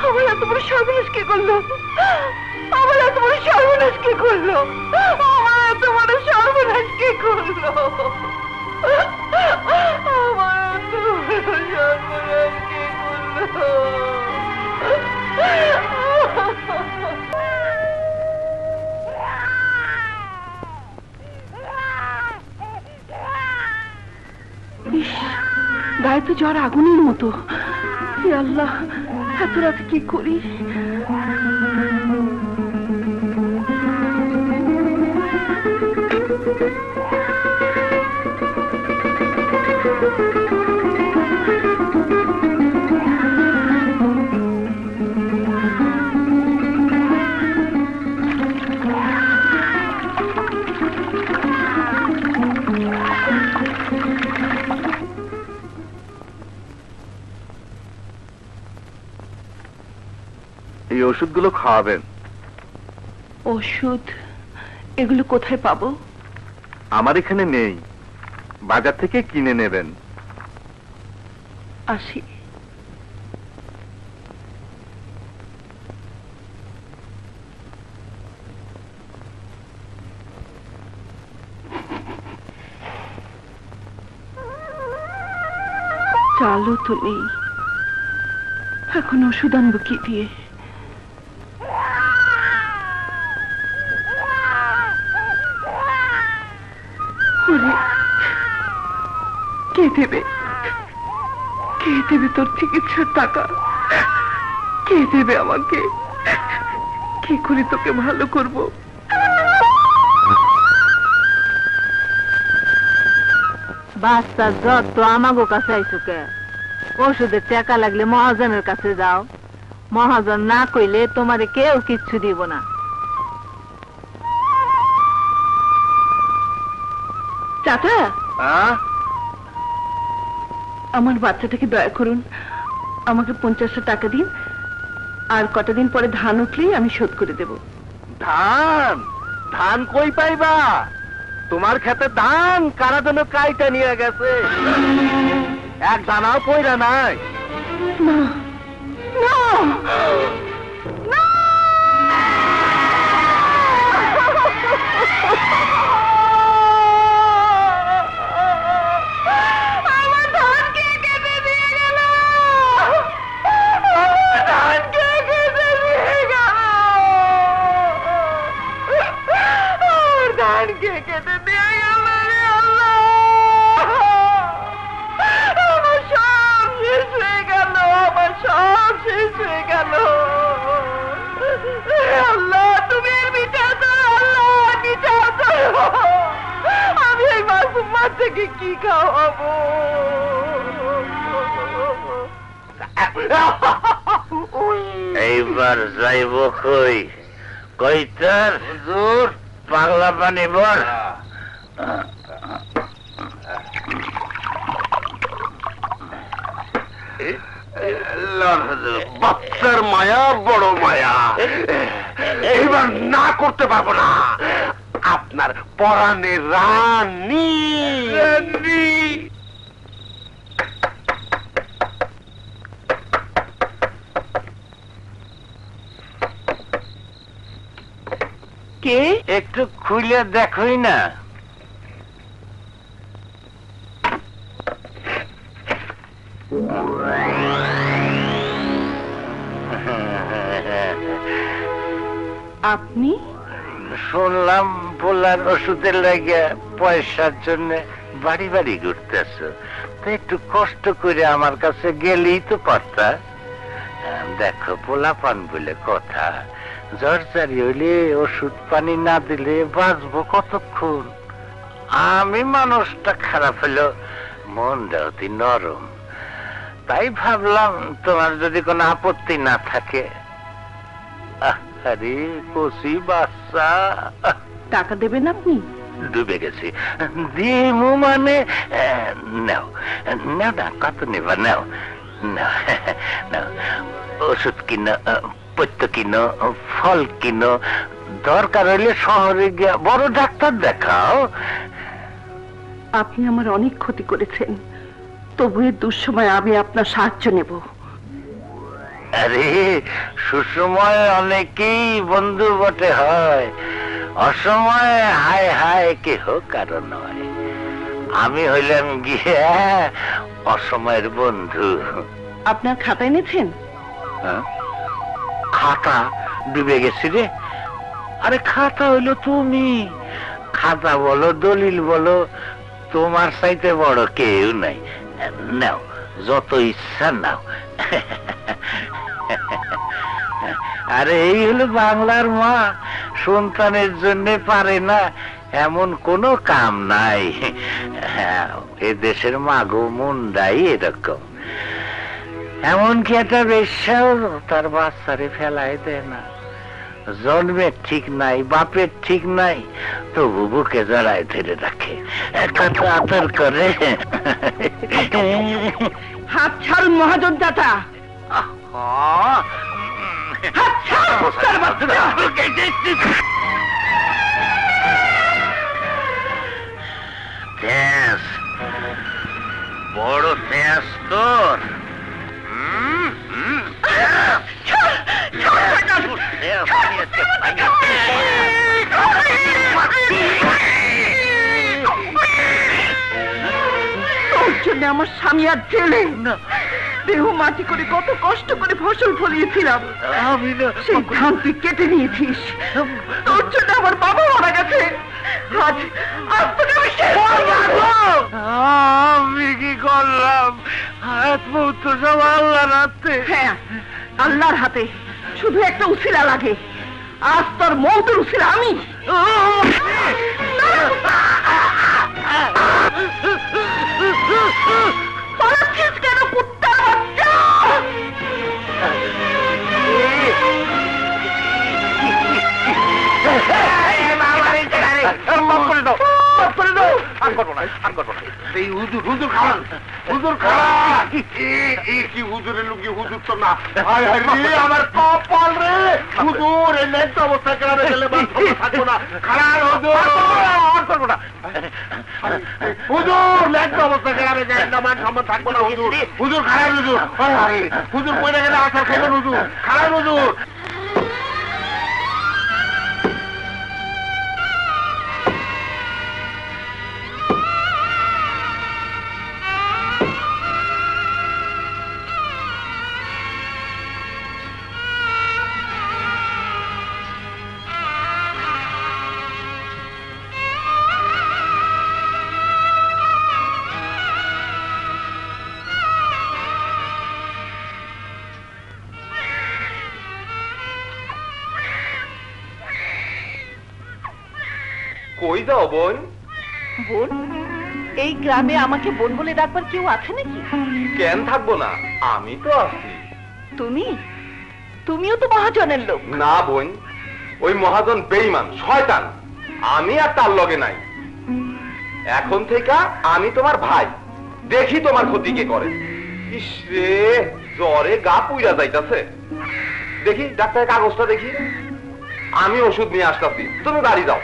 আমার এত বড় সর্বনাশ কে করলো? আমার এত বড় সর্বনাশ কে করলো? আমার এত বড় সর্বনাশ কে করলো? আমার এত বড় সর্বনাশ কে করলো? গায়ে তো জ্বর আগুনের মতো। আল্লাহ, এত রাতে কি করি? এই ওষুধগুলো খাওয়াবেন। ওষুধ এগুলো কোথায় পাবো? আমার এখানে নেই, বাজার থেকে কিনে নেবেন। আসি। চালও তো নেই, এখন ওষুধ আনবো কি দিয়ে? কে দেবে? কে দেবে তোর চিকিৎসার টাকা? কে দেবে আমাকে? কি করে তোকে ভালো করব? বাচ্চা যত আমাগো কাছে আইসো কে? ওষুধের টাকা লাগলে মহাজনের কাছে যাও। মহাজন না কইলে তোমারে কেউ কিচ্ছু দিব না। চাচা, আমার বাচ্চাটাকে দয়া করুন, আমাকে 50টা টাকা দিন, আর কটা দিন পরে ধান উঠলেই আমি শোধ করে দেব। ধান? ধান কই পাইবা? তোমার ক্ষেতে ধান কারা যেন কাইটা নিয়ে গেছে, এক দানাও পয়রা নাই। না না না, আমার ধান কে কেটে দিয়ে গেল? আমার ধান কে কেটে দিয়ে গেল? আমার ধান কে কেটে দিয়ে গেল রে আল্লাহ? আমার সব শেষ হয়ে গেল, আমার সব শেষ হয়ে গেল। আল্লাহ, তুমি এর বিচার করো, আল্লাহ বিচার করো। আমি এই মাসুম মা থেকে কি খাওয়াবো? এইবার যাইব কই? কইতার হুজুর পাগলা পানি বল। বাচ্চার মায়া বড় মায়া, এইবার না করতে পারবো না। আপনার পরাণের রানী রানী। কে? একটু খুলে দেখোই না। আপনি? শুনলাম পোলার ওষুধের লাগে পয়সার জন্য বাড়ি বাড়ি ঘুরতেছ, তো একটু কষ্ট করে আমার কাছে গেলেই তো পারতা। দেখো পোলা পান বলে কথা, জ্বর জারি হইলে ওষুধ পানি না দিলে বাঁচবো কতক্ষণ? আমি মানুষটা খারাপ হলো, মনটা অতি নরম, তাই ভাবলাম তোমার যদি কোনো আপত্তি না থাকে। আরে কচি বাচ্চা, টাকা দেবেন আপনি? ডুবে গেছি। দিমু মানে নাও নাও না, কত নেবা নাও নাও নাও। ওষুধ কিনো, পত্য কিনো, ফল কিনো, দরকার হইলে শহরে গিয়ে বড় ডাক্তার দেখাও। আপনি আমার অনেক ক্ষতি করেছেন, তবু এর দুঃসময় আমি আপনার সাহায্য নেব। আরে সুসময় অনেকেই বন্ধু বটে হয়, অসময়ে হায় হায় কেহ কারো নয়। আমি হইলাম গিয়া অসময়ের বন্ধু। আপনার খাতা এনেছেন? হ্যাঁ? খাতা ডুবে গেছি রে। আরে খাতা হইলো তুমি, খাতা বলো দলিল বলো, তোমার চাইতে বড় কেউ নাই। নাও, যত ইচ্ছা নাও। আরে এই হলো বাংলার মা, সন্তানের জন্য পারে না এমন কোনো কাম নাই। এ দেশের মাগো মুন্ডাই এরকম। এমনকি একটা বেশ্যাও তার বাচ্চারে ফেলায় দেয় না। জন্মের ঠিক নাই, বাপের ঠিক নাই, তবু বুকে জড়ায় ধরে রাখে, কত আদর করে। হাত ছাড়ুন মহাজন দাতা। হাত ছাড়, কুত্তার বাচ্চা। বড় তেজ তোর। আমার স্বামী আর ছেলে দেহ মাটি করে কত কষ্ট করে ফসল ফলিয়েছিলাম, সেই ধান তুই কেটে নিয়েছিস। তোর জন্য আমার বাবা মারা গেছে। আজ আজ তোকে আমি শেষ করবো। আমি কি করলাম? হাত মুখ তো সব আল্লাহর হাতে। হ্যাঁ, আল্লাহর হাতে। শুধু একটা উছিলা লাগে। আজ তোর মৌতের উছিলা আমি। পালাচ্ছিস কেন কুত্তার বাচ্চা? হুজুরের লোক হুজুর তো না। আমার কপাল রে হুজুর, এই ন্যায্য অবস্থা গ্রামে গেলে থাকবো না। খারাপ করবো না হুজুর, ন্যায্য অবস্থা গ্রামে গেলে মান সম্মান থাকবো না। হুজুর হুজুর খারাপ, হুজুর হুজুর পয়লা গেলে আসার খাইবেন। হুজুর খারাপ, হুজুর। কই যাও বোন? বোন? এই গ্রামে আমাকে বোন বলে ডাকবার কেউ আছে নাকি? কেন থাকবো না, আমি তো আছি। তুমি? তুমিও তো মহাজনের লোক। না বোন, ওই মহাজন বেঈমান শয়তান, আমি আর তার লগে নাই। এখন থেকে আমি তোমার ভাই, দেখি তোমার ক্ষতি কে করে। ইস রে, জ্বরে গা পুইরা যাইতাছে। দেখি ডাক্তারের কাগজটা দেখি, আমি ওষুধ নিয়ে আসতাছি, তুমি বাড়ি যাও।